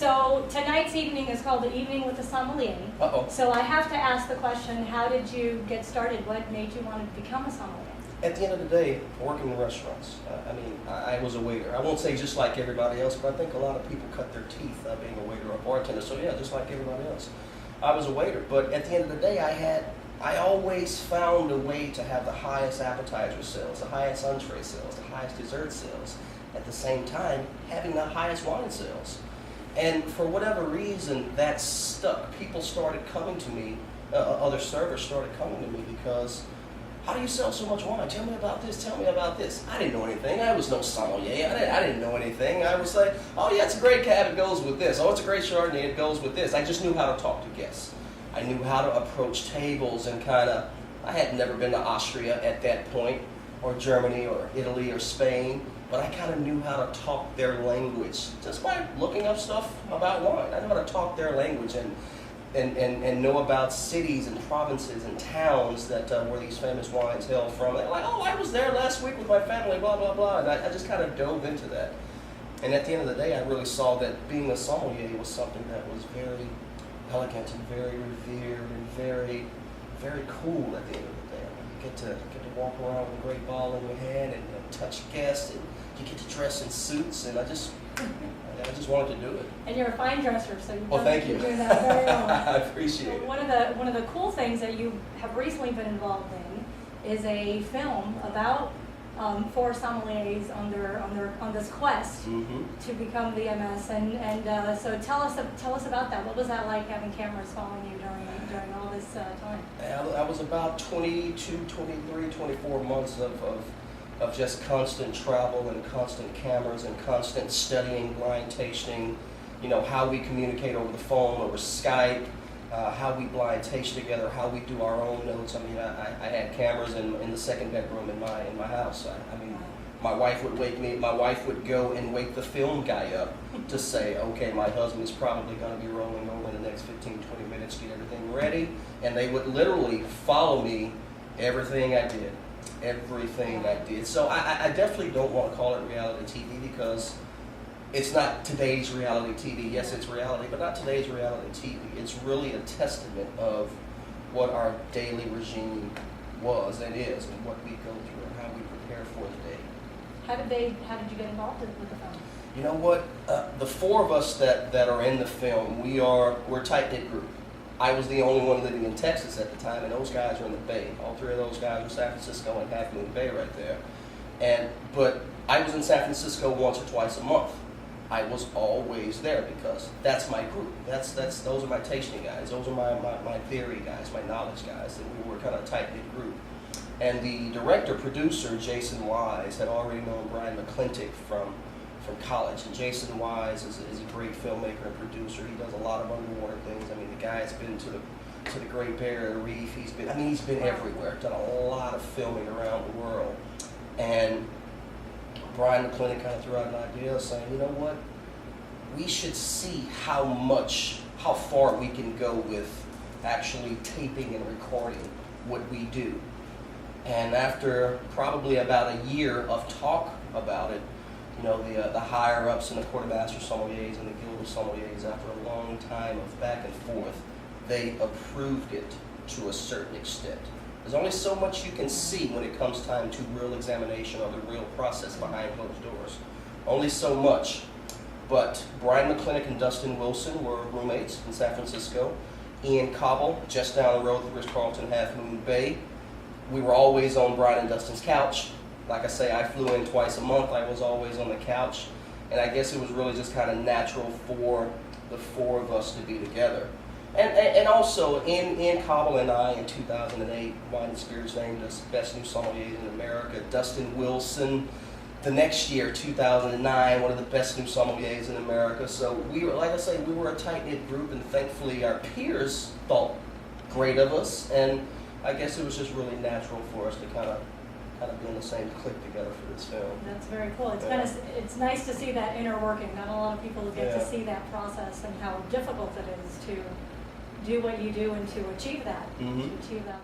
So tonight's evening is called the Evening with the Sommelier. Uh-oh. So I have to ask the question, how did you get started? What made you want to become a sommelier? At the end of the day, working in restaurants, I was a waiter. I won't say just like everybody else, but I think a lot of people cut their teeth being a waiter or a bartender. So yeah, just like everybody else. I was a waiter, but at the end of the day, I always found a way to have the highest appetizer sales, the highest entree sales, the highest dessert sales, at the same time having the highest wine sales. And for whatever reason, that stuck. People started coming to me, other servers started coming to me because, how do you sell so much wine? Tell me about this, tell me about this. I didn't know anything. I was no sommelier. I didn't know anything. I was like, oh yeah, it's a great cab, it goes with this. Oh, it's a great Chardonnay, it goes with this. I just knew how to talk to guests. I knew how to approach tables and I had never been to Austria at that point, or Germany, or Italy, or Spain, but I kind of knew how to talk their language just by looking up stuff about wine. I know how to talk their language and know about cities and provinces and towns that where these famous wines hail from. They're like, oh, I was there last week with my family, blah, blah, blah. And I just kind of dove into that. And at the end of the day, I really saw that being a sommelier was something that was very elegant and very revered and very, very cool at the end of the day. You get to walk around with a great bottle in your hand and touch guests, and you get to dress in suits, and I just wanted to do it. And you're a fine dresser, so thank you. You're doing that very well. I appreciate it. One of the cool things that you have recently been involved in is a film about four sommeliers on this quest to become VMS, and so tell us about that. What was that like, having cameras following you during all this time? I was about 22, 23, 24 months of just constant travel and constant cameras and constant studying, blind tasting, how we communicate over the phone, over Skype, how we blind taste together, how we do our own notes. I had cameras in the second bedroom in my house. My wife would go and wake the film guy up to say, okay, my husband's probably going to be rolling over in the next 15, 20 minutes, get everything ready. And they would literally follow me, everything I did. Everything I did. So I definitely don't want to call it reality TV because it's not today's reality TV. Yes, it's reality, but not today's reality TV. It's really a testament of what our daily regime was and is, and what we go through and how we prepare for the day. How did you get involved with the film? You know what? The four of us that are in the film, we're a tight-knit group. I was the only one living in Texas at the time, and those guys were in the Bay. All three of those guys were San Francisco and Half Moon Bay right there. But I was in San Francisco once or twice a month. I was always there because that's my group. Those are my tasting guys. Those are my theory guys, my knowledge guys. And we were kind of a tight-knit group. And the director, producer, Jason Wise, had already known Brian McClintock from college. And Jason Wise is a great filmmaker and producer. He does a lot of underwater things. The guy's been to the Great Barrier Reef. He's been everywhere. Done a lot of filming around the world. And Brian McClintock kind of threw out an idea saying, you know what? We should see how far we can go with actually taping and recording what we do. And after probably about a year of talk about it, the higher-ups and the quartermaster sommeliers and the guild of sommeliers, after a long time of back and forth, they approved it to a certain extent. There's only so much you can see when it comes time to real examination or the real process behind closed doors. Only so much. But Brian McClintock and Dustin Wilson were roommates in San Francisco. Ian Cobble, just down the road at Ritz-Carlton Half Moon Bay. We were always on Brian and Dustin's couch. Like I say, I flew in twice a month. I was always on the couch. And I guess it was really just kind of natural for the four of us to be together. And also, Ian Cobble and I, in 2008, Wine and Spirits named us Best New Sommeliers in America. Dustin Wilson, the next year, 2009, one of the Best New Sommeliers in America. So we were, like I say, we were a tight-knit group, and thankfully our peers thought great of us. And I guess it was just really natural for us to kind of be in the same clique together for this film. That's very cool. It's nice to see that inner working. Not a lot of people get to see that process and how difficult it is to do what you do and to achieve that. To achieve that.